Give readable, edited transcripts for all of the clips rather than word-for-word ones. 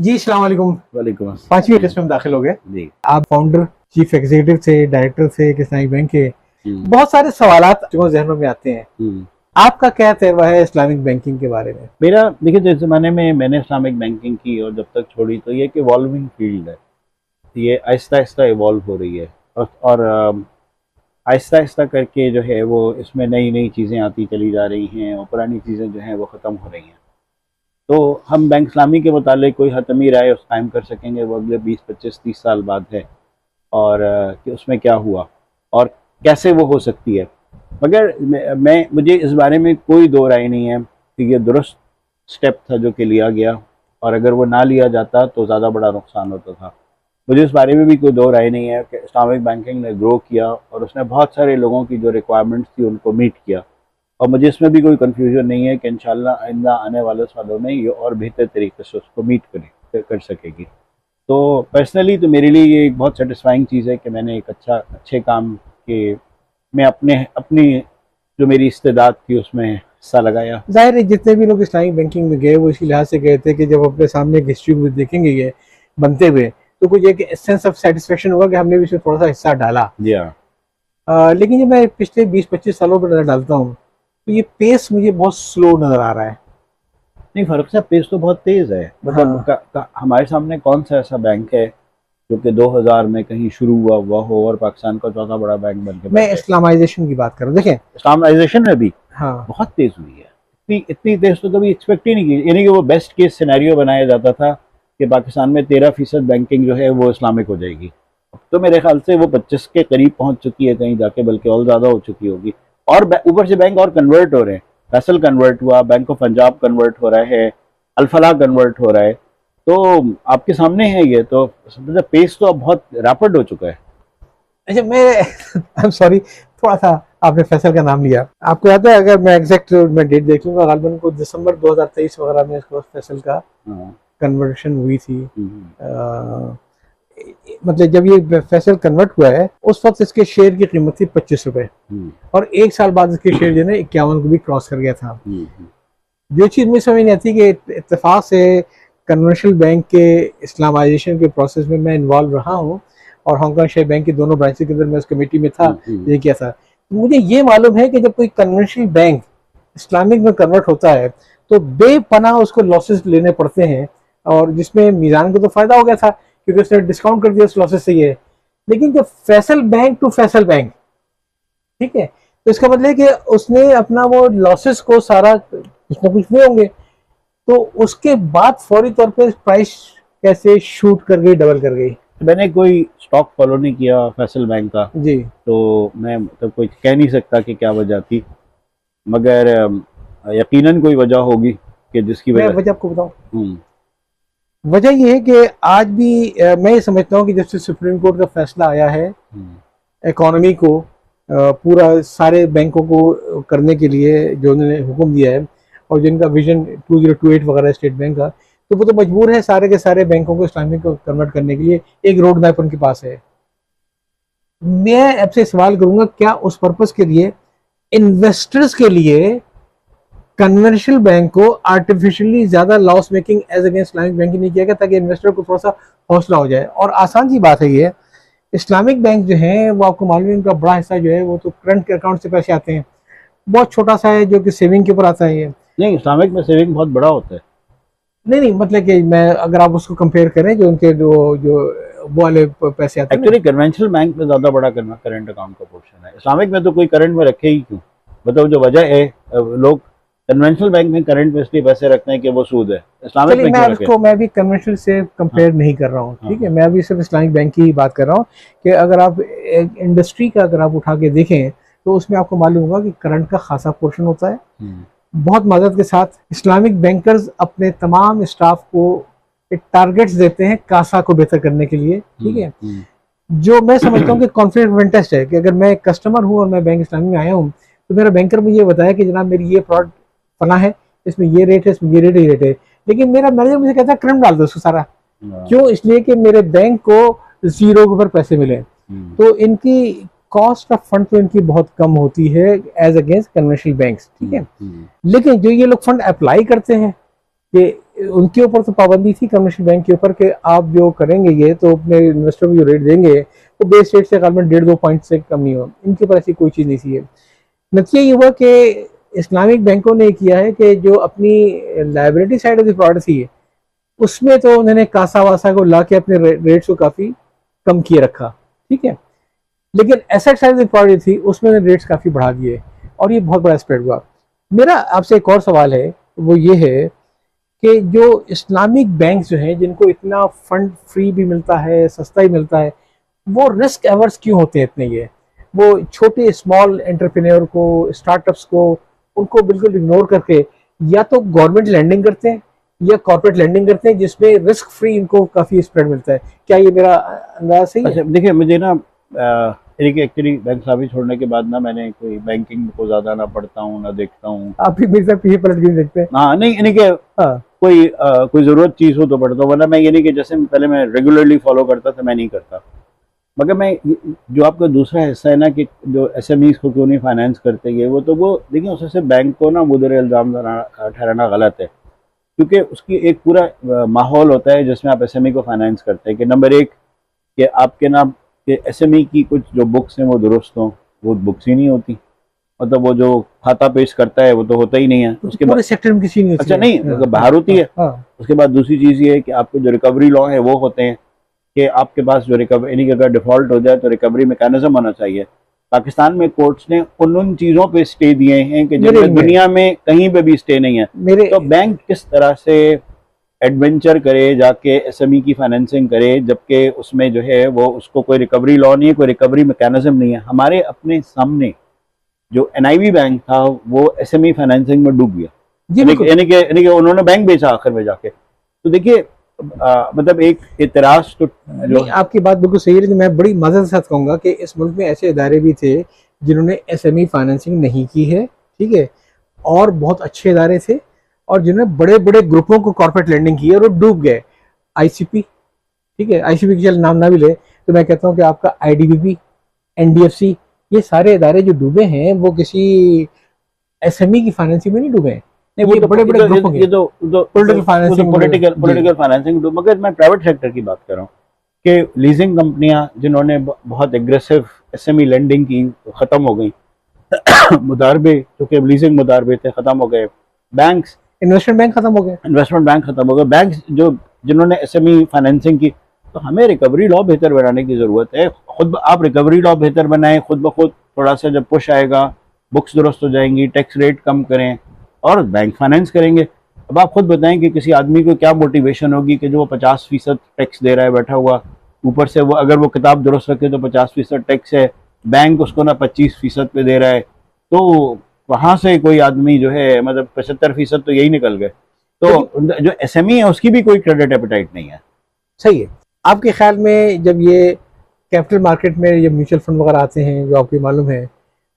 जी अस्सलाम वालेकुम। वालेकुम अस्सलाम। 5वीं लिस्ट में दाखिल हो गए। जी। आप फाउंडर, चीफ एग्जीक्यूटिव थे, डायरेक्टर थे एक इस्लामिक बैंक के। हम्म, बहुत सारे सवालात जो जहनों में आते हैं, हम्म। आपका क्या तजुर्बा है इस्लामिक बैंकिंग के बारे में? मेरा देखिए, जिस ज़माने में मैंने इस्लामिक बैंकिंग की और जब तक छोड़ी, तो ये एक इवॉल्विंग फील्ड है। ये आहिस्ता आहिस्ता इवॉल्व हो रही है और आहिस्ता आहिस्ता करके जो है वो इसमें नई नई चीज़ें आती चली जा रही हैं और पुरानी चीज़ें जो हैं वो ख़त्म हो रही हैं। तो हम बैंक इस्लामी के मुतालिक कोई हतमी राय उस कायम कर सकेंगे वो अगले 20, 25, 30 साल बाद है। और कि उसमें क्या हुआ और कैसे वो हो सकती है। मगर मुझे इस बारे में कोई दो राय नहीं है कि ये दुरुस्त स्टेप था जो कि लिया गया, और अगर वो ना लिया जाता तो ज़्यादा बड़ा नुकसान होता था। मुझे इस बारे में भी कोई दो राय नहीं है कि इस्लामिक बैंकिंग ने ग्रो किया और उसने बहुत सारे लोगों की जो रिक्वायरमेंट्स थी उनको मीट किया, और मुझे इसमें भी कोई कन्फ्यूजन नहीं है कि इंशाल्लाह आइंदा आने वाले सालों में ये और बेहतर तरीके से उसको मीट कर सकेगी। तो पर्सनली तो मेरे लिए ये एक बहुत सेटिस्फाइंग चीज़ है कि मैंने एक अच्छे काम के मैं अपनी जो मेरी इस्तेदाद थी उसमें हिस्सा लगाया। जाहिर है जितने भी लोग इस्लामिक बैंकिंग में गए वो इसी लिहाज से गए थे कि जब अपने सामने एक हिस्ट्री को देखेंगे ये बनते हुए, तो कुछ एक सेंस ऑफ सेटिस्फेक्शन होगा कि हमने भी इसमें थोड़ा सा हिस्सा डाला। जी हाँ। लेकिन जब मैं पिछले 20-25 सालों पर नजर डालता हूँ तो ये पेस मुझे बहुत स्लो नजर आ रहा है। नहीं, फर्क साहब, पेस तो बहुत तेज़ है। मतलब हाँ। हमारे सामने कौन सा ऐसा बैंक है जो कि 2000 में कहीं शुरू हुआ हो और पाकिस्तान का चौथा बड़ा बैंक बन के मैं बैठे। इस्लामाइजेशन की बात कर रहा हूँ, देखें। इस्लामाइजेशन में भी हाँ। बहुत तेज़ हुई है। इतनी तेज़ तो कभी एक्सपेक्ट ही नहीं की। यानी कि वो बेस्ट केस सिनेरियो बनाया जाता था कि पाकिस्तान में 13% बैंकिंग जो है वो इस्लामिक हो जाएगी। अब तो मेरे ख्याल से वो 25 के करीब पहुंच चुकी है कहीं जाके, बल्कि और ज़्यादा हो चुकी होगी। और ऊपर से बैंक और कन्वर्ट हो रहे हैं। फैसल कन्वर्ट हुआ, बैंक ऑफ पंजाब कन्वर्ट हो रहा है, अल्फला कन्वर्ट हो रहा है। तो आपके सामने है ये, तो मतलब पेस तो अब बहुत रैपिड हो चुका है। अच्छा, मैं आई एम सॉरी, थोड़ा सा आपने फैसल का नाम लिया। आपको याद है, अगर मैं एग्जैक्ट मैं डेट देख लूंगा, गालबन को दिसंबर 2023 वगैरह में इसको फैसल का हाँ। कन्वर्शन हुई थी। मतलब जब ये फैसल कन्वर्ट हुआ है उस वक्त इसके शेयर की कीमत थी 25 रुपए, और एक साल बाद इसके शेयर जो है 51 को भी क्रॉस कर गया था। जो चीज़ मुझे समझ नहीं आती कि इत्तेफाक से कन्वेंशनल बैंक के इस्लामाइजेशन के प्रोसेस में मैं इन्वॉल्व रहा हूँ और हांगकांग शेयर बैंक की दोनों ब्रांचेस के अंदर मैं उस कमेटी में था, ये किया था। तो मुझे ये मालूम है कि जब कोई कन्वेंशनल बैंक इस्लामिक में कन्वर्ट होता है तो बेपनाह उसको लॉसेस लेने पड़ते हैं, और जिसमें मीज़ान को तो फायदा हो गया था क्योंकि उसने डिस्काउंट कर दिया उस लॉसेस से ये। लेकिन जब Faisal bank to Faisal bank, ठीक है, तो इसका मतलब है कि उसने अपना वो लॉसेस को सारा कुछ ना कुछ हुए होंगे, तो उसके बाद फौरी तौर पे प्राइस कैसे शूट कर गई, डबल कर गई। मैंने कोई स्टॉक फॉलो नहीं किया फैसल बैंक का, जी। तो मैं मतलब कोई कह नहीं सकता कि क्या वजह थी, मगर यकीनन कोई वजह होगी कि जिसकी मैं वजह। वजह आपको बताऊं, वजह ये है कि आज भी मैं ये समझता हूँ कि जब से सुप्रीम कोर्ट का फैसला आया है इकोनॉमी को पूरा सारे बैंकों को करने के लिए जो उन्होंने हुक्म दिया है, और जिनका विजन 2028 वगैरह स्टेट बैंक का, तो वो तो मजबूर है सारे के सारे बैंकों को इस्लामिक को कन्वर्ट करने के लिए, एक रोड मैप उनके पास है। मैं आपसे सवाल करूंगा, क्या उस पर्पस के लिए इन्वेस्टर्स के लिए कन्वेंशनल बैंक को आर्टिफिशियली ज्यादा loss making as against Islamic bank नहीं किया गया ताकि इन्वेस्टर को थोड़ा सा हौसला हो जाए? और आसान सी बात है ये, इस्लामिक बैंक जो है वो आपको मालूम है उनका बड़ा हिस्सा जो है वो तो करंट के अकाउंट से पैसे आते हैं, बहुत छोटा सा है जो कि सेविंग के ऊपर आता है। ये नहीं, इस्लामिक में सेविंग बहुत बड़ा होता है। नहीं, मतलब कि मैं अगर आप उसको कंपेयर करें जो उनके जो जो वो वाले पैसे आते हैं, एक्चुअली कन्वेंशनल बैंक में ज़्यादा बड़ा करंट अकाउंट का पोर्शन है। इस्लामिक में तो कोई करंट में रखे ही क्यों? मतलब जो वजह है, लोग कन्वेंशनल बैंक में करंट में इसलिए पैसे रखते हैं कि वो सूद है। इस्लामिक में क्यों रखे? मैं भी कन्वेंशनल से कंपेयर नहीं कर रहा हूँ, ठीक है, मैं अभी सिर्फ इस्लामिक बैंक की ही बात कर रहा हूँ कि अगर आप इंडस्ट्री का अगर आप उठा के देखें तो उसमें आपको मालूम होगा कि करंट का खासा पोर्शन होता है। बहुत मदद के साथ इस्लामिक बैंकर्स अपने तमाम स्टाफ को एक टारगेट्स देते हैं कासा को बेहतर करने के लिए, ठीक है, जो मैं समझता हूँ कि कॉन्फ्लिक्ट ऑफ इंटरेस्ट है कि अगर मैं कस्टमर हूँ और मैं बैंक इस्लामिक में आया हूँ तो मेरा बैंकर मुझे ये बताया कि जनाब मेरी ये प्रोडक्ट फला है, इसमें ये रेट है, इसमें ये रेट है, ये रेट है, लेकिन मेरा मैनेजर मुझे कहता है करंट डाल दो उसको सारा। क्यों? इसलिए कि मेरे बैंक को जीरो के ऊपर पैसे मिले। तो इनकी कॉस्ट ऑफ फंड तो इनकी बहुत कम होती है एज अगेंस्ट कन्वेंशनल बैंक्स, ठीक है। लेकिन जो ये लोग फंड अप्लाई करते हैं कि उनके ऊपर तो पाबंदी थी कमर्शियल बैंक के ऊपर कि आप जो करेंगे ये तो अपने इन्वेस्टर को जो रेट देंगे वो बेस रेट से करीबन 1.5-2 पॉइंट से कम नहीं हो। इनके ऊपर ऐसी कोई चीज़ नहीं थी। नतीजा ये हुआ कि इस्लामिक बैंकों ने किया है कि जो अपनी liability side of the product थी उसमें तो उन्होंने कासा वासा को ला के अपने रेट्स को काफ़ी कम किए रखा, ठीक है, लेकिन asset side of the product थी उसमें रेट्स काफ़ी बढ़ा दिए और ये बहुत बड़ा स्प्रेड हुआ। मेरा आपसे एक और सवाल है, वो ये है कि जो इस्लामिक बैंक जो हैं जिनको इतना फंड फ्री भी मिलता है, सस्ता ही मिलता है, वो रिस्क एवर्स क्यों होते हैं इतने? ये वो छोटे स्मॉल एंटरप्रेन्योर को, स्टार्टअप्स को, उनको बिल्कुल इग्नोर करके या तो गवर्नमेंट लैंडिंग करते हैं या कॉर्पोरेट लैंडिंग करते हैं जिसमें रिस्क फ्री इनको काफ़ी स्प्रेड मिलता है। क्या ये मेरा अंदाजा सही है? अच्छा, देखिए मुझे ना एक्चुअली बैंक साहब छोड़ने के बाद ना मैंने कोई बैंकिंग को ज़्यादा ना पढ़ता हूँ ना देखता हूँ। आप भी मेरे साथ पीछे पलट के देखते हैं? हाँ, नहीं यानी कि कोई ज़रूरत चीज़ हो तो पढ़ता हूँ, वरना मैं ये नहीं कि जैसे पहले मैं रेगुलरली फॉलो करता था मैं नहीं करता। मगर मैं जो आपका दूसरा हिस्सा है ना कि जो एसएमईज को क्यों नहीं फाइनेंस करते ये वो, तो वो देखिए उससे बैंक को ना मुदर इल्ज़ाम ठहराना गलत है, क्योंकि उसकी एक पूरा माहौल होता है जिसमें आप एसएमई को फाइनेंस करते हैं कि नंबर एक कि आपके नाम के एसएमई की कुछ जो बुक्स हैं वो दुरुस्त हों, वो बुक्स ही नहीं होती, मतलब वो जो खाता पेश करता है वो तो होता ही नहीं है। उसके बाद सेक्टर में किसी नहीं होती। अच्छा नहीं, मतलब बाहर होती है। उसके बाद दूसरी चीज़ ये है कि आपके जो रिकवरी लॉ है वो होते हैं कि आपके पास जो रिकवरी यानी कि अगर डिफ़ॉल्ट हो जाए तो रिकवरी मैकेनिज्म होना चाहिए। पाकिस्तान में कोर्ट्स ने उन चीज़ों पे स्टे दिए हैं कि जिनमें दुनिया में कहीं पे भी स्टे नहीं है। तो बैंक किस तरह से एडवेंचर करे, जाके एसएमई की फाइनेंसिंग करे, जबकि उसमें जो है वो उसको कोई रिकवरी लॉ नहीं है, कोई रिकवरी मैकेनिज्म नहीं है। हमारे अपने सामने जो एनआईबी बैंक था वो एसएमई फाइनेंसिंग में डूब गया, यानी कि उन्होंने बैंक बेचा आखिर में जाके। तो देखिए मतलब एक इतराज तो जो आपकी बात बिल्कुल सही है, लेकिन मैं बड़ी मज़े के साथ कहूँगा कि इस मुल्क में ऐसे इदारे भी थे जिन्होंने एसएमई फाइनेंसिंग नहीं की है, ठीक है, और बहुत अच्छे इदारे थे और जिन्होंने बड़े बड़े ग्रुपों को कॉर्पोरेट लैंडिंग की और वो डूब गए। आईसीपी, ठीक है, आईसीपी की चल नाम ना भी ले तो मैं कहता हूँ कि आपका आईडीबीपी, एनडीएफसी, ये सारे इदारे जो डूबे हैं वो किसी एसएमई की फाइनेंसिंग में नहीं डूबे हैं। नहीं, वो बड़े बड़े ग्रुप ये तो पॉलिटिकल फाइनेंसिंग। मगर मैं प्राइवेट सेक्टर की बात कर रहा हूँ कि लीजिंग कंपनियां जिन्होंने बहुत एग्रेसिव एसएमई लेंडिंग की खत्म हो गई, मुदारबे क्योंकि लीजिंग मुदारबे थे खत्म हो गए, बैंक्स इन्वेस्टमेंट बैंक खत्म हो गए, बैंक्स जो जिन्होंने एसएमई फाइनेंसिंग की। तो हमें रिकवरी लॉ बेहतर बनाने की ज़रूरत है। खुद आप रिकवरी लॉ बेहतर बनाएं, खुद ब खुद थोड़ा सा जब पुश आएगा बुक्स दुरुस्त हो जाएंगी, टैक्स रेट कम करें और बैंक फाइनेंस करेंगे। अब आप खुद बताएं कि किसी आदमी को क्या मोटिवेशन होगी कि जो वो 50% टैक्स दे रहा है बैठा हुआ, ऊपर से वो अगर वो किताब दुरुस्त रखे तो 50% टैक्स है, बैंक उसको ना 25% पे दे रहा है, तो वहाँ से कोई आदमी जो है मतलब 75% तो यही निकल गए। तो जो एसएमई है उसकी भी कोई क्रेडिट एपेटाइट नहीं है। सही है। आपके ख्याल में जब ये कैपिटल मार्केट में ये म्यूचुअल फंड वगैरह आते हैं जो आपको मालूम है,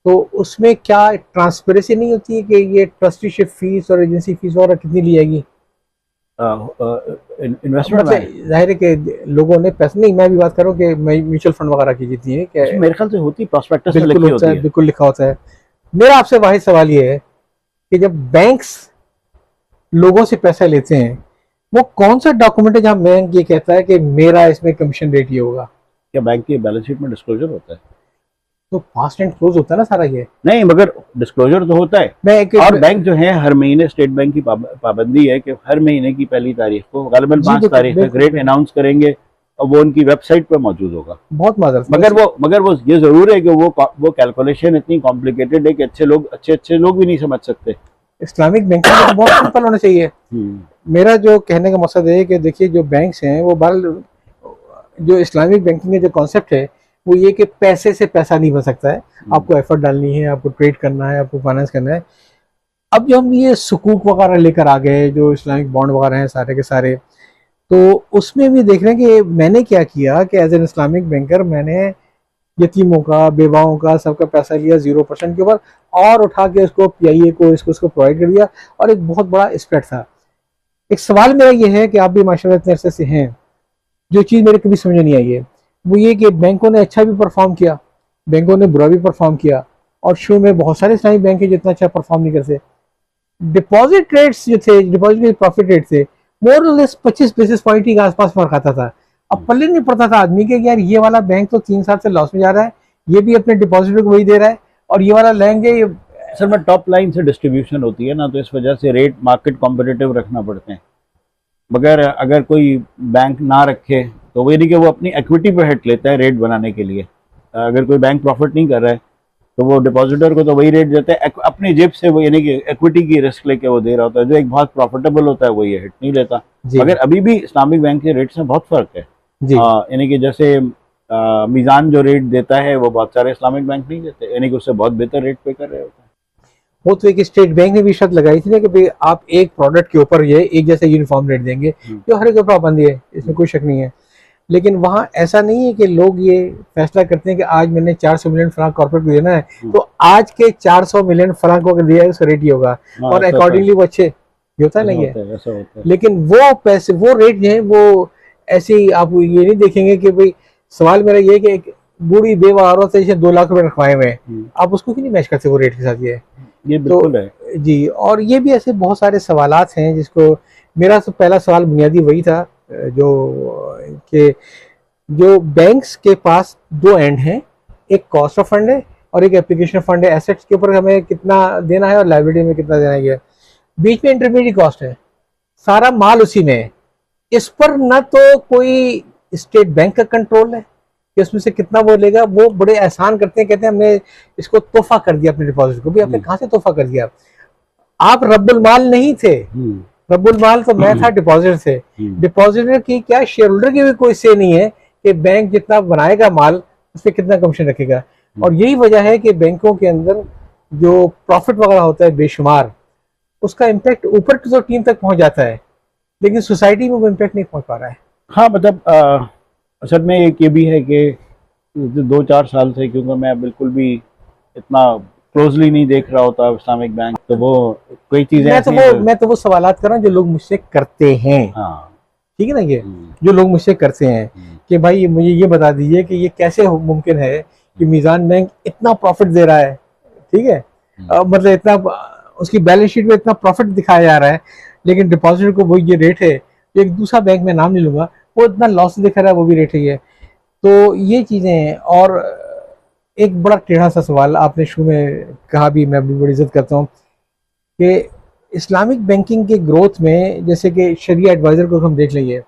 तो उसमें क्या ट्रांसपेरेंसी नहीं होती है कि ये ट्रस्टीशिप फीस और एजेंसी फीस वगैरह कितनी ली जाएगी? इन्वेस्टमेंट जाहिर है कि लोगों ने पैसे नहीं, मैं भी बात कर रहा हूँ कि म्यूचुअल फंड वगैरह की जितनी है क्या मेरे ख्याल से होती, प्रॉस्पेक्टस में लिखी होती है, बिल्कुल लिखा होता है। मेरा आपसे वाहिद सवाल ये है कि जब बैंक्स लोगों से पैसा लेते हैं वो कौन सा डॉक्यूमेंट है जहाँ बैंक ये कहता है कि मेरा इसमें कमीशन रेट ये होगा? क्या बैंक की बैलेंस शीट में डिस्क्लोजर होता है? तो फास्ट एंड क्लोज होता है ना सारा ये? नहीं, मगर डिस्क्लोजर तो होता है। और बैंक जो है हर महीने, स्टेट बैंक की पाबंदी है कि हर महीने की पहली तारीख को गालिबन 5 तारीख तक रेट अनाउंस करेंगे और वो उनकी वेबसाइट पर मौजूद होगा। बहुत माजरत, मगर वो ये जरूर है कि वो कैलकुलेशन इतनी कॉम्प्लिकेटेड है कि अच्छे लोग भी नहीं समझ सकते। इस्लामिक बैंकिंग तो बहुत सिंपल होना चाहिए। मेरा जो कहने का मकसद है कि देखिए जो बैंक्स हैं वो जो इस्लामिक बैंकिंग का जो कॉन्सेप्ट है वो ये कि पैसे से पैसा नहीं बन सकता है, आपको एफर्ट डालनी है, आपको ट्रेड करना है, आपको फाइनेंस करना है। अब जो हम ये सुकूक वगैरह लेकर आ गए, जो इस्लामिक बॉन्ड वगैरह हैं सारे के सारे, तो उसमें भी देख रहे हैं कि मैंने क्या किया कि एज एन इस्लामिक बैंकर मैंने यतीमों का, बेवाओं का, सबका पैसा लिया 0% के ऊपर और उठा के उसको पीआईए को इसको प्रोवाइड कर दिया और एक बहुत बड़ा स्प्रेड था। एक सवाल मेरा ये है कि आप भी माशाल्लाह इतने अरसे से हैं, जो चीज़ मेरे कभी समझ नहीं आई है वो ये कि बैंकों ने अच्छा भी परफॉर्म किया, बैंकों ने बुरा भी परफॉर्म किया, और शुरू में बहुत सारे इस्लामिक बैंक हैं जितना अच्छा परफॉर्म नहीं करते। डिपॉजिट रेट्स जो थे, डिपॉजिट के प्रॉफिट रेट थे मोर और लेस 25 बेसिस पॉइंट के आसपास फर्क आता था। अब पल्ले नहीं पड़ता था आदमी के यार ये वाला बैंक तो 3 साल से लॉस में जा रहा है, ये भी अपने डिपॉजिटर को वही दे रहा है, और ये वाला लेंगे सर में टॉप लाइन से डिस्ट्रीब्यूशन होती है ना, तो इस वजह से रेट मार्केट कॉम्पिटिटिव रखना पड़ते हैं। मगर अगर कोई बैंक ना रखे तो वो यानी कि वो अपनी इक्विटी पे हिट लेता है रेट बनाने के लिए। अगर कोई बैंक प्रॉफिट नहीं कर रहा है तो वो डिपॉजिटर को तो वही रेट देता है अपनी जेब से, वो यानी कि इक्विटी की रिस्क लेके वो दे रहा होता है। जो एक बहुत प्रॉफिटेबल होता है वो ये हिट नहीं लेता। मगर अभी भी इस्लामिक बैंक के रेट्स में बहुत फर्क है। यानी कि जैसे मीज़ान जो रेट देता है वो बहुत सारे इस्लामिक बैंक नहीं देते, यानी कि उससे बहुत बेहतर रेट पे कर रहे होते हैं। वो तो एक स्टेट बैंक ने भी शर्त लगाई थी ना कि भाई आप एक प्रोडक्ट के ऊपर ये एक जैसे यूनिफॉर्म रेट देंगे, जो हर एक ऊपर पाबंदी है, इसमें कोई शक नहीं है। लेकिन वहाँ ऐसा नहीं है कि लोग ये फैसला करते हैं कि आज मैंने 400 मिलियन फ्रांक कॉर्पोरेट को देना है तो आज के 400 मिलियन फ्रांक को अगर दिया है उसका रेट ही होगा और अकॉर्डिंगली वो अच्छे होता नहीं है। लेकिन वो पैसे वो रेट जो है वो ऐसे ही आप ये नहीं देखेंगे कि भाई, सवाल मेरा ये है कि एक बूढ़ी बेवा औरत है 2 लाख रुपए रखवाए हुए हैं, आप उसको क्यों नहीं मैच करते वो रेट के साथ? ये बिल्कुल है जी। और ये भी ऐसे बहुत सारे सवालात हैं जिसको मेरा तो पहला सवाल बुनियादी वही था जो कि जो बैंक्स के पास 2 एंड हैं, एक कॉस्ट ऑफ फंड है और एक एप्लीकेशन फंड है। एसेट्स के ऊपर हमें कितना देना है और लायबिलिटी में कितना देना है, बीच में इंटरमीडिएट कॉस्ट है, सारा माल उसी में है। इस पर ना तो कोई स्टेट बैंक का कंट्रोल है कि उसमें से कितना वो लेगा। वो बड़े एहसान करते हैं, कहते हैं हमने इसको तोहफा कर दिया अपने डिपॉजिट को। भी आपने कहाँ से तोहफा कर दिया? आप रब्बुल माल नहीं थे, रब्बुल माल तो मैं था, डिपॉजिटर थे। डिपॉजिटर की क्या, शेयर होल्डर की भी कोई से नहीं है कि बैंक जितना बनाएगा माल उस पर कितना कमीशन रखेगा। और यही वजह है कि बैंकों के अंदर जो प्रॉफिट वगैरह होता है बेशुमार, उसका इम्पैक्ट ऊपर की तो टीम तक पहुंच जाता है, लेकिन सोसाइटी में वो इम्पैक्ट नहीं पहुंच पा रहा है। हाँ मतलब असल में एक ये भी है कि 2-4 साल से, क्योंकि मैं बिल्कुल भी इतना क्लोजली नहीं देख रहा होता इस्लामिक बैंक, तो वो कोई चीजें मैं तो वो सवालात कर रहा हूँ जो लोग मुझसे करते हैं। हाँ ठीक है ना, ये जो लोग मुझसे करते हैं कि भाई मुझे ये बता दीजिए कि ये कैसे मुमकिन है कि मीज़ान बैंक इतना प्रॉफिट दे रहा है, ठीक है, मतलब इतना उसकी बैलेंस शीट में इतना प्रॉफिट दिखाया जा रहा है, लेकिन डिपॉजिटर को वो ये रेट है। एक दूसरा बैंक में नाम नहीं लूंगा, वो इतना लॉस दिखा रहा है, वो भी रेट ही है। तो ये चीज़ें हैं। और एक बड़ा टेढ़ा सा सवाल आपने शुरू में कहा भी, मैं भी बड़ी इज्जत करता हूँ कि इस्लामिक बैंकिंग के ग्रोथ में, जैसे कि शरिया एडवाइज़र को हम देख लेंगे,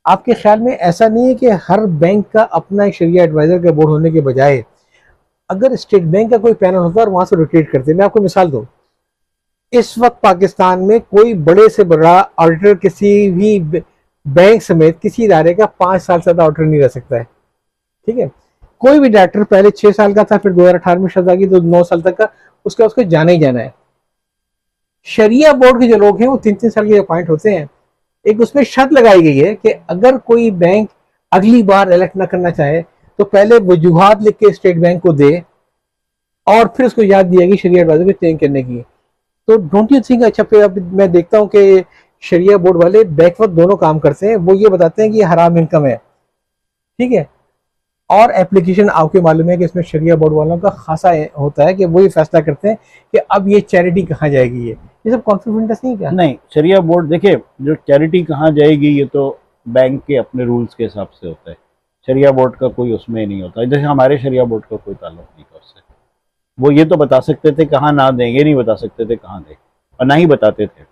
आपके ख्याल में ऐसा नहीं है कि हर बैंक का अपना एक शरिया एडवाइज़र का बोर्ड होने के बजाय अगर स्टेट बैंक का कोई पैनल होता है और वहाँ से रोटेट करते? मैं आपको मिसाल दूँ, इस वक्त पाकिस्तान में कोई बड़े से बड़ा ऑडिटर किसी भी बैंक समेत किसी इदारे का 5 साल से ज़्यादा ऑडिटर नहीं रह सकता है। ठीक है, कोई भी डायरेक्टर पहले 6 साल का था, फिर 2018 में शर्त आ गई तो 9 साल तक का, उसको जाना ही जाना है। शरिया बोर्ड के जो लोग हैं वो 3-3 साल के अपॉइंट होते हैं। एक उसमें शर्त लगाई गई है कि अगर कोई बैंक अगली बार इलेक्ट ना करना चाहे तो पहले वजूहात लिख के स्टेट बैंक को दे और फिर उसको याद दिया गई शरिया एडवाइजर को चेंज करने की। तो डोंट यू थिंक, अच्छा फिर अब मैं देखता हूँ कि शरिया बोर्ड वाले बैकवर्ड दोनों काम करते हैं। वो ये बताते हैं कि ये हराम इनकम है, ठीक है, और एप्लीकेशन आपके मालूम है कि इसमें शरिया बोर्ड वालों का खासा होता है कि वो ये फैसला करते हैं कि अब ये चैरिटी कहाँ जाएगी। ये सब कॉन्फिडेंस नहीं क्या? नहीं, शरिया बोर्ड देखिए, जो चैरिटी कहाँ जाएगी ये तो बैंक के अपने रूल्स के हिसाब से होता है। शरिया बोर्ड का कोई उसमें नहीं होता, जैसे हमारे शरिया बोर्ड का कोई ताल्लुक नहीं था उससे। वो ये तो बता सकते थे कहाँ ना देंगे, नहीं बता सकते थे कहाँ दें, और ना ही बताते थे।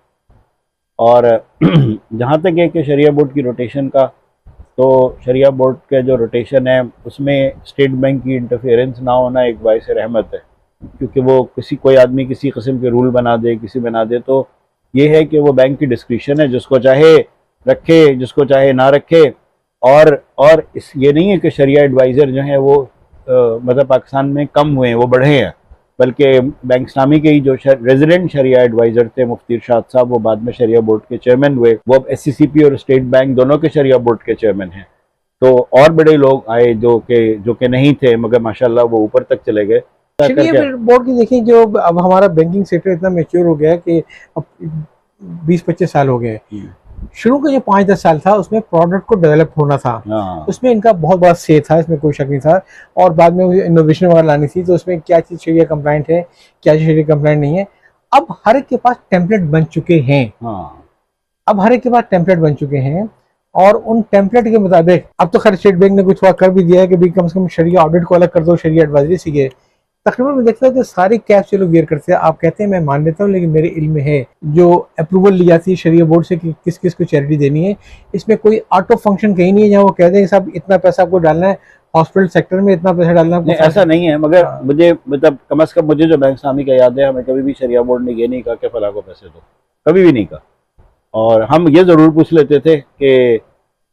और जहाँ तक है कि शरिया बोर्ड की रोटेशन का, तो शरिया बोर्ड का जो रोटेशन है उसमें स्टेट बैंक की इंटरफेरेंस ना होना एक बाइस रहमत है, क्योंकि वो कोई आदमी किसी किस्म के रूल बना दे, बना दे, तो ये है कि वो बैंक की डिस्क्रिप्शन है, जिसको चाहे रखे, जिसको चाहे ना रखे। और ये नहीं है कि शरिया एडवाइज़र जो हैं वो मतलब पाकिस्तान में कम हुए हैं, वो बढ़े हैं। बल्कि बैंक इस्लामी के ही जो रेजिडेंट शरिया एडवाइज़र थे मुफ्ती इरशाद साहब, वो बाद में शरिया बोर्ड के चेयरमैन हुए। वो अब SCCP और स्टेट बैंक दोनों के शरिया बोर्ड के चेयरमैन हैं। तो और बड़े लोग आए जो कि नहीं थे, मगर माशाल्लाह वो ऊपर तक चले गए। बोर्ड की देखिए, जो अब हमारा बैंकिंग सेक्टर इतना मैच्योर हो गया है कि अब 20-25 साल हो गए। शुरू का जो 5-10 साल था उसमें प्रोडक्ट को डेवलप होना था, उसमें इनका बहुत बड़ा से था, इसमें कोई शक नहीं था। और बाद में इनोवेशन वगैरह लानी थी, तो उसमें क्या चीज़ शरिया कंप्लाइंट है, क्या चीज़ शरिया कंप्लाइंट नहीं है। अब हर एक के पास टेम्पलेट बन चुके हैं। अब हर एक के पास टेम्पलेट बन चुके हैं और उन टेम्पलेट के मुताबिक अब तो खैर स्टेट बैंक ने कुछ कर भी दिया है कि भाई कम से कम शरिया ऑडिट को अलग कर दो, शरिया एडवाइजरी सीखे। तकरीबन मैं देखता हूँ कि सारी कैप्स ये लोग वेयर करते हैं। आप कहते हैं मैं मान लेता हूँ, लेकिन मेरे इल्म में है जो अप्रूवल ली जाती है शरिया बोर्ड से कि किस किस को चैरिटी देनी है, इसमें कोई ऑटो फंक्शन कहीं नहीं है जहाँ वो कहते हैं साहब इतना पैसा आपको डालना है हॉस्पिटल सेक्टर में, इतना पैसा डालना है। ऐसा नहीं है, मगर मुझे मतलब कम से कम मुझे जो बैंक स्वामी का याद है, हमें कभी भी शरिया बोर्ड ने ये नहीं कहा कि फला को पैसे दो, कभी भी नहीं कहा। और हम ये जरूर पूछ लेते थे कि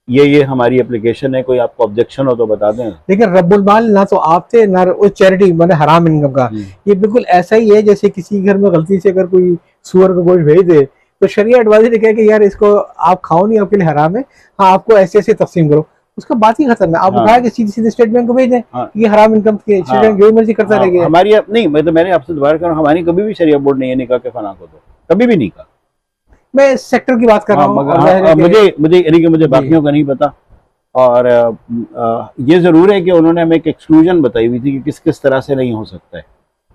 ये हमारी एप्लीकेशन है, कोई आपको ऑब्जेक्शन हो तो बता दें। लेकिन रब्बुल माल ना तो आप थे ना वो चैरिटी, मैंने हराम इनकम का। ये बिल्कुल ऐसा ही है जैसे किसी घर में गलती से अगर कोई सुअर का गोश्त भेज दे तो शरिया एडवाइजरी कहे कि यार इसको आप खाओ नहीं, आपके लिए हराम है, हाँ आपको ऐसे ऐसे तकसीम करो, उसका बात ही खत्म है। आप उठाया कि सीधे सीधे स्टेट बैंक को भेज दें, ये हराम इनकम की स्टेट बैंक जो मर्जी करता रहेगा। हमारी नहीं, मैं तो मैंने आपसे दोबारा कहा, हमारी कभी भी शरिया बोर्ड ने ये नहीं कहा कि फला को दो, कभी भी नहीं कहा। मैं सेक्टर की बात कर रहा हूँ, मुझे बाकियों का नहीं पता। और ये जरूर है कि उन्होंने हमें एक एक्सक्लूजन बताई हुई थी कि किस किस तरह से नहीं हो सकता है,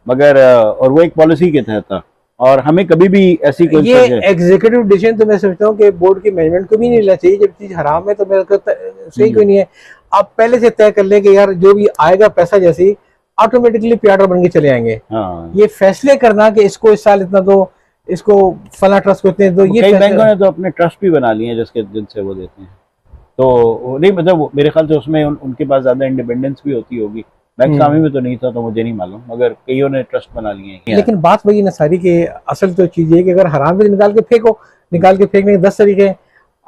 मगर और वो एक पॉलिसी के तहत था और हमें कभी भी ऐसी कोई ये एग्जीक्यूटिव डिसीजन तो मैं समझता हूँ कि बोर्ड की मैनेजमेंट को भी नहीं लेना चाहिए। जब चीज हराम है तो मेरे को सही कोई नहीं है। आप पहले से तय कर लें कि यार जो भी आएगा पैसा जैसे ऑटोमेटिकली प्याटर बन के चले आएंगे। ये फैसले करना कि इसको इस साल इतना दो, इसको फला ट्रस्ट को इतने दो, ये कई बैंकों ने तो अपने ट्रस्ट भी बना लिए हैं जिनसे वो देते हैं। तो नहीं मतलब मेरे ख्याल से उसमें उनके पास ज्यादा इंडिपेंडेंस भी होती होगी। बैंक स्वामी में तो नहीं था तो मुझे नहीं मालूम, मगर कईयों ने ट्रस्ट बना लिए हैं। लेकिन बात वही ना सारी के असल तो चीज है कि अगर हराम से निकाल के फेंको, निकाल के फेंकने के 10 तरीके।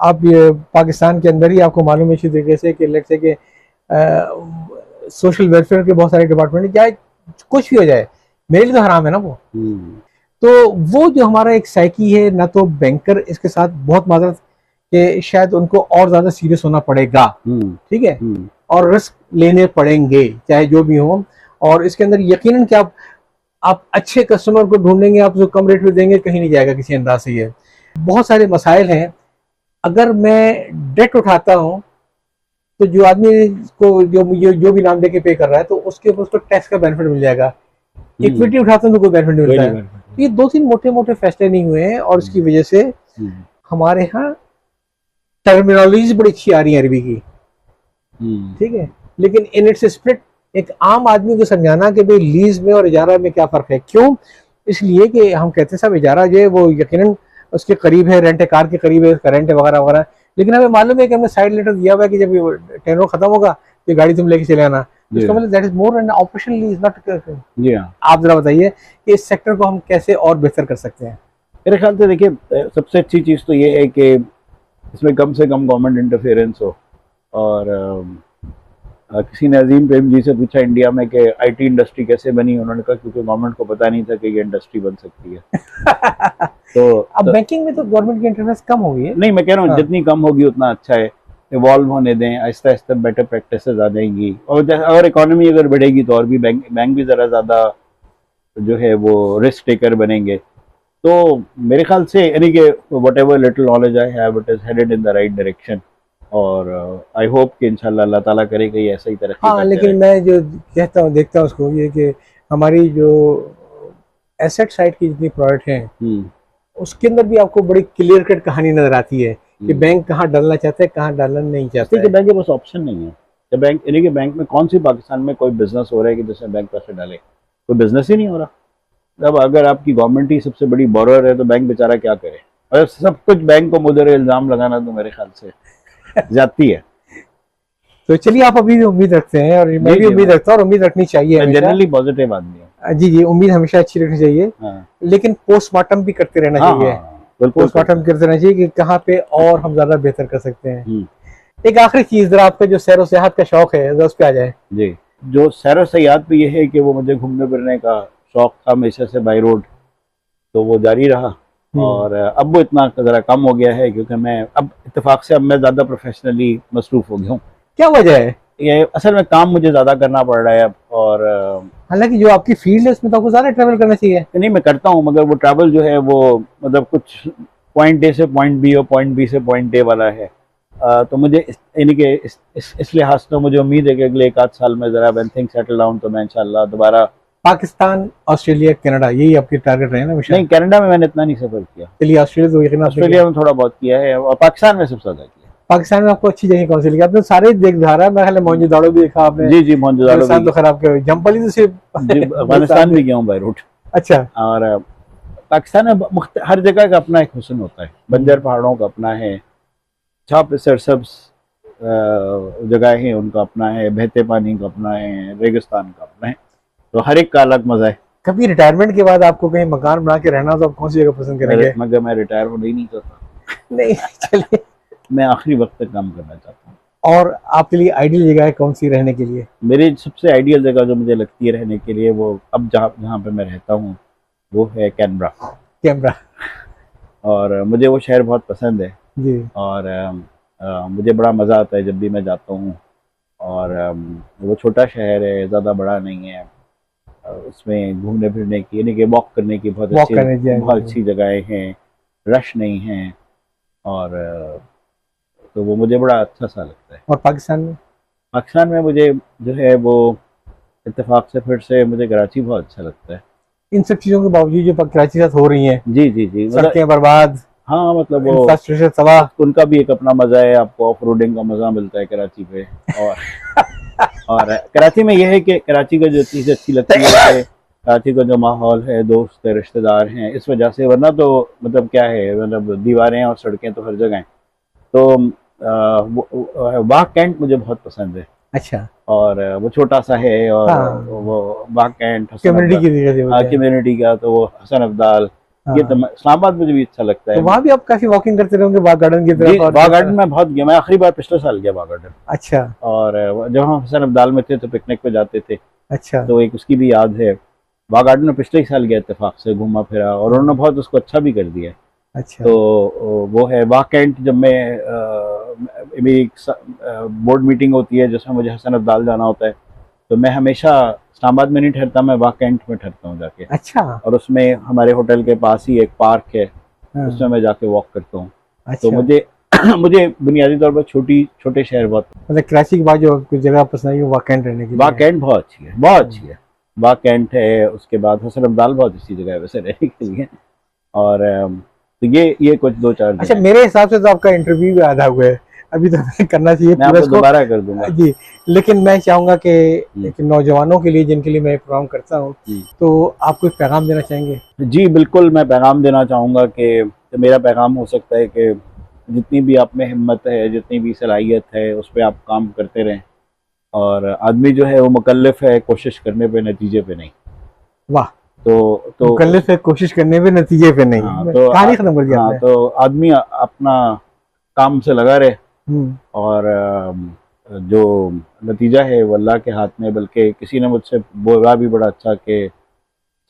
आप ये पाकिस्तान के अंदर ही आपको मालूम है इसी तरीके से कि लेट्स से कि सोशल वेलफेयर के बहुत सारे डिपार्टमेंट, चाहे कुछ भी हो जाए मेरे लिए तो हराम है ना वो। तो वो जो हमारा एक साइकी है ना, तो बैंकर इसके साथ बहुत माजरत कि शायद उनको और ज्यादा सीरियस होना पड़ेगा, ठीक है, और रिस्क लेने पड़ेंगे चाहे जो भी हो। और इसके अंदर यकीनन कि आप अच्छे कस्टमर को ढूंढेंगे, आप जो कम रेट में देंगे कहीं नहीं जाएगा किसी अंदाज से। ये बहुत सारे मसाइल हैं। अगर मैं डेट उठाता हूँ तो जो आदमी को जो भी नाम देके पे कर रहा है तो उसके ऊपर उसको टैक्स का बेनिफिट मिल जाएगा। इक्विटी उठाता हूँ तो कोई बेनिफिट नहीं मिलता है। ये 2-3 मोटे मोटे फैसले नहीं हुए हैं और इसकी वजह से हमारे यहाँ टर्मिनोलॉजी बड़ी अच्छी आ रही है अरबी की, ठीक है, लेकिन इन इट्स स्प्लिट एक आम आदमी को समझाना कि भाई लीज में और इजारा में क्या फर्क है। क्यों? इसलिए कि हम कहते हैं साहब इजारा जो है वो यकीनन उसके करीब है, रेंट कार के करीब है, करंट है वगैरह वगैरह, लेकिन हमें मालूम है कि हमने साइड लेटर दिया हुआ है कि जब टेनर खत्म होगा तो गाड़ी तुम लेके चले आना। इसका मतलब that is more N operational lease, not. आप जरा बताइए कि इस सेक्टर को हम कैसे और बेहतर कर सकते हैं। मेरे ख्याल से देखिए सबसे अच्छी चीज़ तो ये है कि इसमें कम से कम गवर्नमेंट इंटरफेरेंस हो। और किसी ने अजीम प्रेम जी से पूछा इंडिया में कि आईटी इंडस्ट्री कैसे बनी, उन्होंने कहा क्योंकि गवर्नमेंट को पता नहीं था कि ये इंडस्ट्री बन सकती है। तो अब बैंकिंग में तो गवर्नमेंट की इंटरफेरेंस कम हो गई है। नहीं, मैं कह रहा हूँ जितनी कम होगी उतना अच्छा है। इवॉल्व होने दें, आहिस्ता आहिस्ता बेटर प्रैक्टिसेस आ जाएंगी और इकोनॉमी अगर बढ़ेगी तो और भी बैंक भी ज़रा ज़्यादा जो है वो रिस्क टेकर बनेंगे। तो मेरे ख्याल से यानी कि what ever little knowledge I have it is headed in the right direction और आई होप कि इंशाल्लाह अल्लाह ताला करेगा ये ऐसा ही तरक्की करते रहे। लेकिन मैं जो कहता हूँ देखता हूँ उसको ये कि हमारी जो एसेट साइड की जितनी प्रोडक्ट हैं उसके अंदर भी आपको बड़ी क्लियर कट कहानी नजर आती है कि बैंक कहाँ डालना चाहते हैं, कहाँ डालना नहीं चाहते हैं। बैंक के पास ऑप्शन नहीं है। बैंक यानी कि बैंक में कौन सी पाकिस्तान में कोई बिजनेस हो रहा है कि जिसमें बैंक पैसे डाले? कोई बिजनेस ही नहीं हो रहा। अब अगर आपकी गवर्नमेंट ही सबसे बड़ी बोरोअर है तो बैंक बेचारा क्या करे? और सब कुछ बैंक को मुद्दे इल्जाम लगाना तो मेरे ख्याल से जाती है। तो चलिए आप अभी भी उम्मीद रखते हैं और मैं भी उम्मीद रखता हूँ और उम्मीद रखनी चाहिए। जनरली पॉजिटिव आदमी है। जी, उम्मीद हमेशा अच्छी रखनी चाहिए। लेकिन पोस्टमार्टम भी करते रहना चाहिए। पोस्टमार्टम करते रहना चाहिए कि कहाँ पे और हम ज्यादा बेहतर कर सकते हैं। एक आखिरी चीज जरा आपका जो सैर सियाहत का शौक है उस पे आ जाए। जी, जो सैर सियाहत पे ये है कि वो मुझे घूमने फिरने का शौक था हमेशा से बाई रोड, तो वो जारी रहा और अब वो इतना ज़रा कम हो गया है क्योंकि मैं अब इत्तेफाक से अब मैं ज़्यादा प्रोफेशनली मसरूफ़ हो गया हूँ। क्या वजह है? ये असल में काम मुझे ज़्यादा करना पड़ रहा है अब। और हालांकि जो आपकी फील्ड है उसमें तो आपको ज़्यादा ट्रैवल करना चाहिए। नहीं, मैं करता हूँ मगर वो ट्रैवल जो है वो मतलब कुछ पॉइंट ए से पॉइंट बी और पॉइंट बी से पॉइंट ए वाला है। तो मुझे यानी कि इस लिहाज से मुझे उम्मीद है कि अगले 1 आध साल में ज़रा व्हेन थिंग्स सेटल डाउन तो मैं इंशाल्लाह दोबारा पाकिस्तान, ऑस्ट्रेलिया, कनाडा, यही आपके टारगेट रहे ना हमेशा? नहीं, कनाडा में मैंने इतना नहीं सफर किया। चलिए, ऑस्ट्रेलिया तो यकीन ऑस्ट्रेलिया में थोड़ा बहुत किया है और पाकिस्तान में सबसे ज्यादा किया। पाकिस्तान में आपको अच्छी जगह कौन सी लगी? आपने सारे देख धारा है, मैं ख्याल मोहनजोदाड़ो भी देखा आपने? जी जी, मोहनजोदाड़ो अफगानिस्तान तो खराब किया, जम्पली तो सिर्फ अफगानिस्तान भी गया हूँ बाय रूट। अच्छा। और पाकिस्तान में हर जगह का अपना एक हुस्न होता है। बंजर पहाड़ों का अपना है, छाप सरसब्ज जगह है उनका अपना है, बहते पानी का अपना है, रेगिस्तान का अपना है, तो हर एक का अलग मजा है। कभी रिटायरमेंट के बाद आपको कहीं मकान बना के रहना तो आप कौन सी जगह पसंद करेंगे? मगर मैं रिटायर होना ही नहीं चाहता। नहीं, चलिए। मैं आखिरी वक्त तक काम करना चाहता हूँ। और आपके लिए आइडियल जगह है कौन सी रहने के लिए? मेरी सबसे आइडियल जगह जो मुझे लगती है रहने के लिए, वो अब जहाँ पे मैं रहता हूँ वो है कैनबरा। कैमरा। और मुझे वो शहर बहुत पसंद है जी। और मुझे बड़ा मज़ा आता है जब भी मैं जाता हूँ। और वो छोटा शहर है, ज़्यादा बड़ा नहीं है। उसमें घूमने फिरने की, यानी कि वॉक करने की बहुत अच्छी जगहें हैं, रश नहीं है, और तो वो मुझे बड़ा अच्छा सा लगता है। और पाकिस्तान में? पाकिस्तान में मुझे जो है वो इत्तेफाक से फिर से मुझे कराची बहुत अच्छा लगता है। इन सब चीजों के बावजूद जो कराची के साथ हो रही हैं, जी जी जी, सड़कें बर्बाद, हाँ, मतलब वो इंफ्रास्ट्रक्चर तबाह, उनका भी एक अपना मजा है। आपको ऑफ रोडिंग का मजा मिलता है कराची पे। और कराची में यह है कि कराची का जो चीज़ अच्छी लगती है कि कराची का जो माहौल है, दोस्त है, रिश्तेदार हैं, इस वजह से। वरना तो मतलब क्या है, मतलब दीवारें और सड़कें तो हर जगह हैं। तो वाह कैंट मुझे बहुत पसंद है। अच्छा। और वो छोटा सा है, और हाँ। वो वाह कैंट कम्युनिटी का, तो वो हसन अब्दाल, ये तो इस्लामाबाद मुझे भी अच्छा लगता है। तो वहाँ भी आप काफी वॉकिंग करते रहोगे बाग गार्डन की तरफ? बाग गार्डन में बहुत गया, मैं आखिरी बार पिछले साल गया बाग गार्डन। अच्छा। और जब हम हसन अब्दाल में थे तो पिकनिक पे जाते थे। अच्छा। तो एक उसकी भी याद है। बाग गार्डन में पिछले साल गया इत्तेफाक से, घूमा फिरा, और उन्होंने बहुत उसको अच्छा भी कर दिया। अच्छा। तो वो है वाह कैंट। जब मैं मेरी बोर्ड मीटिंग होती है जिसमें मुझे हसन अब्दाल जाना होता है, तो मैं हमेशा इस्लामाबाद में नहीं ठहरता, मैं वाह कैंट में ठहरता हूँ जाके। अच्छा। और उसमें हमारे होटल के पास ही एक पार्क है, उसमें मैं जाके वॉक करता हूँ। अच्छा। तो मुझे मुझे बुनियादी तौर पर छोटे शहर बहुत, मतलब कराची के बाद जो कुछ जगह पसंद आई वो वाह कैंट रहने के लिए? वाह कैंट बहुत अच्छी है, बहुत अच्छी है। वाह कैंट है, उसके बाद हसन अब्दाल बहुत अच्छी जगह है वैसे रहने के लिए। और तो ये कुछ दो चार। अच्छा, मेरे हिसाब से तो आपका इंटरव्यू भी आधा हुआ है, अभी तो मैं करना चाहिए, मैं आपको दोबारा कर दूंगा जी। लेकिन मैं चाहूंगा कि नौजवानों के लिए जिनके लिए मैं प्रोग्राम करता हूँ, तो आप कोई पैगाम देना चाहेंगे? जी बिल्कुल, मैं पैगाम देना चाहूँगा कि मेरा पैगाम हो सकता है कि जितनी भी आप में हिम्मत है, जितनी भी सलाहियत है, उस पर आप काम करते रहें। और आदमी जो है वो मुकल्लफ है कोशिश करने पे, नतीजे पे नहीं। वाह। तो मुकल्लफ है कोशिश करने पे, नतीजे पे नहीं। हाँ, तो कहानी खत्म कर दिया। हाँ, तो आदमी अपना काम से लगा रहे, और जो नतीजा है वो अल्लाह के हाथ में। बल्कि किसी ने मुझसे बोला भी बड़ा अच्छा कि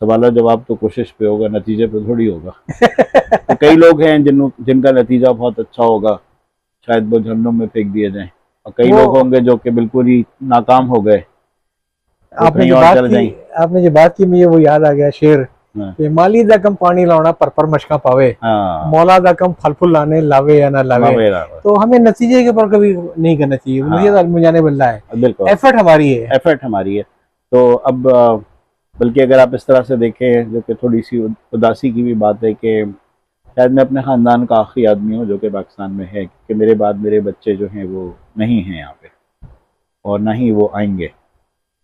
सवाल जवाब तो कोशिश पे होगा, नतीजे पे थोड़ी होगा। तो कई लोग हैं जिनका नतीजा बहुत अच्छा होगा, शायद वो जहन्नुम में फेंक दिए जाएं, और कई लोग होंगे जो कि बिल्कुल ही नाकाम हो गए। आपने जो बात की मुझे वो याद आ गया शेर कि माली दा कम पानी लाना पर मशका पावे, मौला दा कम फल फूल लाने लावे या ना लावे। तो हमें नतीजे के ऊपर कभी नहीं करना चाहिए, मुझे बल्ला है, बिल्कुल एफर्ट हमारी है। तो अब बल्कि अगर आप इस तरह से देखें, जो कि थोड़ी सी उदासी की भी बात है कि शायद मैं अपने ख़ानदान का आखिरी आदमी हूँ जो कि पाकिस्तान में है, कि मेरे बाद मेरे बच्चे जो हैं वो नहीं हैं यहाँ पे, और ना ही वो आएंगे,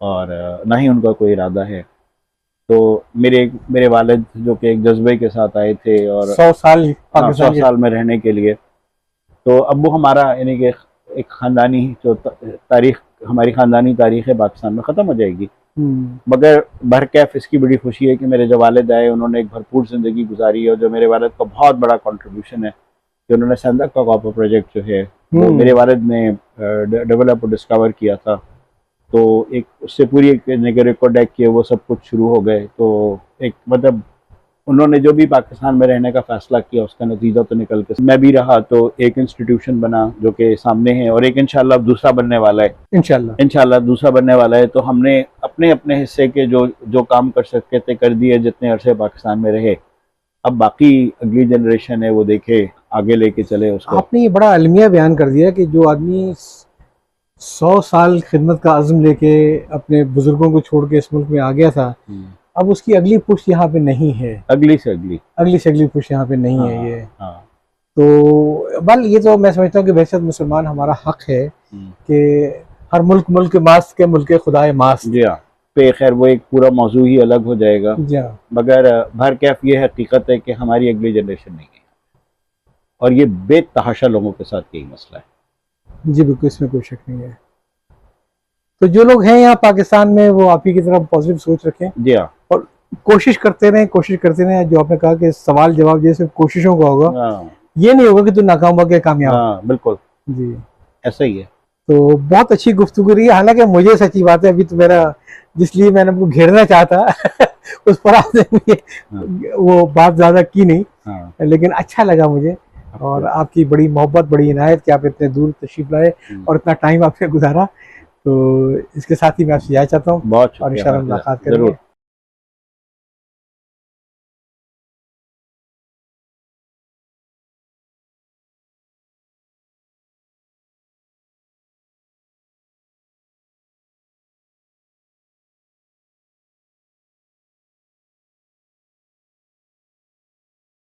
और ना ही उनका कोई इरादा है। तो मेरे वालिद जो कि एक जज्बे के साथ आए थे, और 100 साल में रहने के लिए, तो अब वो हमारा यानी कि एक ख़ानदानी जो तारीख, हमारी ख़ानदानी तारीख़ है पाकिस्तान में ख़त्म हो जाएगी। मगर बहरकैफ इसकी बड़ी खुशी है कि मेरे जो वालिद आए उन्होंने एक भरपूर ज़िंदगी गुजारी है, और जो मेरे वालिद का बहुत बड़ा कंट्रीब्यूशन है कि उन्होंने संदक का कॉपर प्रोजेक्ट जो है वो मेरे वालिद ने डेवलप और डिस्कवर किया था। तो एक उससे पूरी एक रिकॉर्ड किए, वो सब कुछ शुरू हो गए। तो एक मतलब उन्होंने जो भी पाकिस्तान में रहने का फैसला किया उसका नतीजा तो निकल के मैं भी रहा, तो एक इंस्टीट्यूशन बना जो कि सामने है, और एक इंशाल्लाह दूसरा बनने वाला है। इंशाल्लाह दूसरा बनने वाला है। तो हमने अपने अपने हिस्से के जो काम कर सकते थे कर दिए, जितने अरसे पाकिस्तान में रहे। अब बाकी अगली जनरेशन है वो देखे, आगे लेके चले उसको। आपने ये बड़ा अलमिया बयान कर दिया कि जो आदमी 100 साल खिदमत का अज़्म लेके अपने बुजुर्गों को छोड़ के इस मुल्क में आ गया था, अब उसकी अगली पुश यहाँ पे नहीं है, अगली से अगली पुश यहाँ पे नहीं है ये। हाँ। तो बल ये तो मैं समझता हूँ कि वैसे मुसलमान हमारा हक है कि हर मुल्क के मास्त के मुल्क खुदाए मास्त। जी हाँ, पे खैर वो एक पूरा मौजू ही अलग हो जाएगा, जी हाँ। मगर भर कैफ ये हकीकत है कि हमारी अगली जनरेशन नहीं है और ये बेतहाशा लोगों के साथ यही मसला है। जी बिल्कुल, इसमें कोई शक नहीं है। तो जो लोग हैं यहाँ पाकिस्तान में वो आप ही की तरफ पॉजिटिव सोच रखें। जी हाँ, और कोशिश करते रहें। जो आपने कहा कि सवाल जवाब जैसे कोशिशों का होगा, ये नहीं होगा कि तू नाकाम होगा क्या कामयाब। हाँ बिल्कुल जी, ऐसा ही है। तो बहुत अच्छी गुफ्तगू रही है। हालांकि मुझे सच्ची बात है, अभी तो मेरा जिसलिए मैंने आपको घेरना चाहता उस पर आपने वो बात ज्यादा की नहीं, लेकिन अच्छा लगा मुझे और आपकी बड़ी मोहब्बत, बड़ी इनायत कि आप इतने दूर तशरीफ लाए और इतना टाइम आपने गुजारा। तो इसके साथ ही मैं आपसे यह चाहता हूँ बहुत और इंशाल्लाह मुलाकात करेंगे। जरूर।